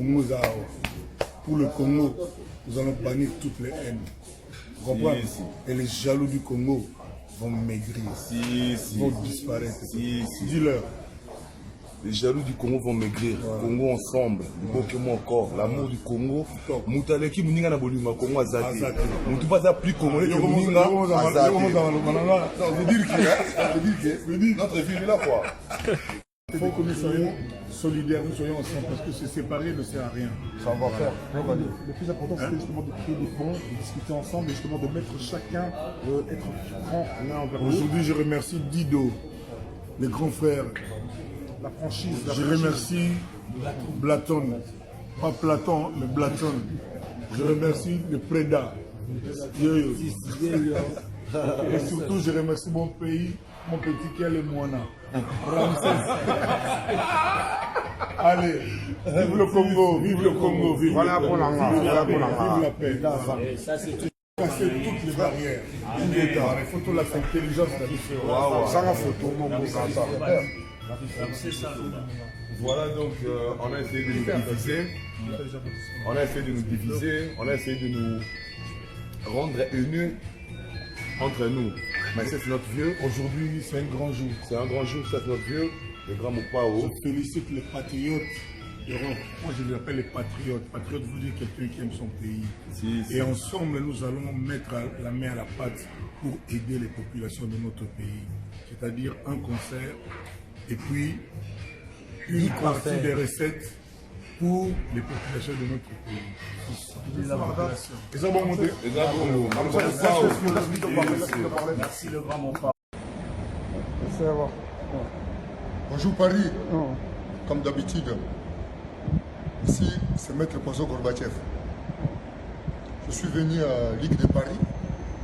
Congo Zao. Pour le Congo, nous allons bannir toutes les haines. Vous comprenez? Et les jaloux du Congo vont maigrir, vont disparaître. Dis-leur. Les jaloux du Congo vont maigrir. Voilà. Congo ensemble. Beaucoup encore. L'amour du Congo. Moutaleki Mouninga na bolima Congo azati. Moutou pas plus congolais que Mouninga azati. Je dire que notre ville est là quoi. Il faut que nous soyons solidaires, nous soyons ensemble, parce que se séparer ne sert à rien. Ça va faire. Le plus important, c'est justement de créer des ponts, de discuter ensemble, et justement de mettre chacun, être franc l'un envers l'autre. Aujourd'hui, je remercie Dido, les grands frères. La franchise. Je remercie Blaton, pas Platon, mais Blaton. Je remercie le Preda. Et surtout, je remercie mon pays, mon petit cœur, le Moana. Allez, vive le Congo, vive le Congo, vive voilà pour la paix. Casser toutes les barrières. Il faut toute l'intelligence de la sans la photo, mon beau. Voilà donc on a essayé de nous diviser. On a essayé de nous diviser. On a essayé de nous rendre unis entre nous. Mais c'est notre vieux. Aujourd'hui, c'est un grand jour. C'est un grand jour, c'est notre vieux, le grand Moupao. Je félicite les patriotes d'Europe. Moi, je les appelle les patriotes. Patriote veut dire quelqu'un qui aime son pays. Et ensemble, nous allons mettre la main à la pâte pour aider les populations de notre pays. C'est-à-dire un concert et puis une partie des recettes pour les populations de notre pays. Ils ont bon monté. Merci le grand mon père. Bonjour Paris, comme d'habitude. Ici, c'est Maître Pozo Gorbatchev. Je suis venu à Ligue de Paris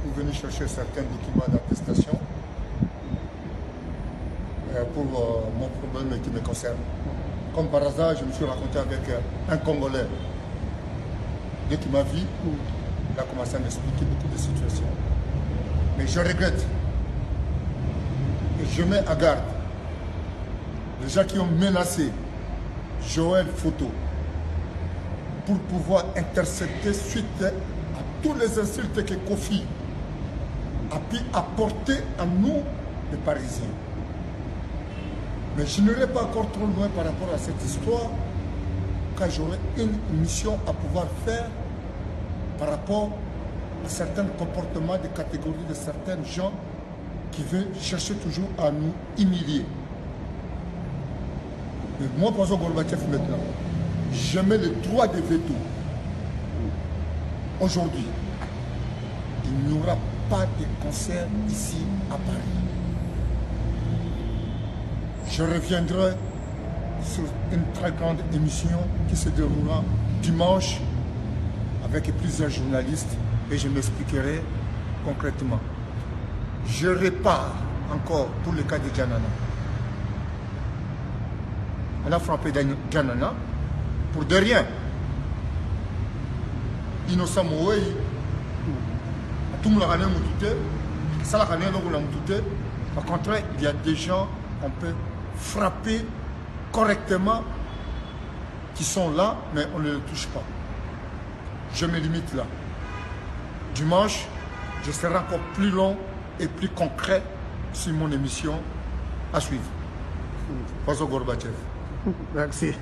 pour venir chercher certains documents d'attestation pour mon problème qui me concerne. Comme par hasard, je me suis rencontré avec un Congolais. Dès qu'il m'a vu, il a commencé à m'expliquer beaucoup de situations. Mais je regrette. Et je mets à garde les gens qui ont menacé Joël Photo pour pouvoir intercepter suite à tous les insultes que Kofi a pu apporter à nous, les Parisiens. Mais je n'irai pas encore trop loin par rapport à cette histoire, car j'aurai une mission à pouvoir faire par rapport à certains comportements de catégories de certains gens qui veulent chercher toujours à nous humilier. Mais moi, Pozo Gorbatchev, maintenant, je mets le droit de veto. Aujourd'hui, il n'y aura pas de concert ici à Paris. Je reviendrai sur une très grande émission qui se déroulera dimanche avec plusieurs journalistes et je m'expliquerai concrètement. Je répare encore pour le cas de Djanana. On a frappé Djanana pour de rien. Innocent Moué, tout le monde a moutouté, ça l'a moutouté. Par contre, il y a des gens qu'on peut frapper correctement qui sont là, mais on ne les touche pas. Je me limite là. Dimanche, je serai encore plus long et plus concret sur mon émission à suivre. Pozo Gorbatchev. Merci.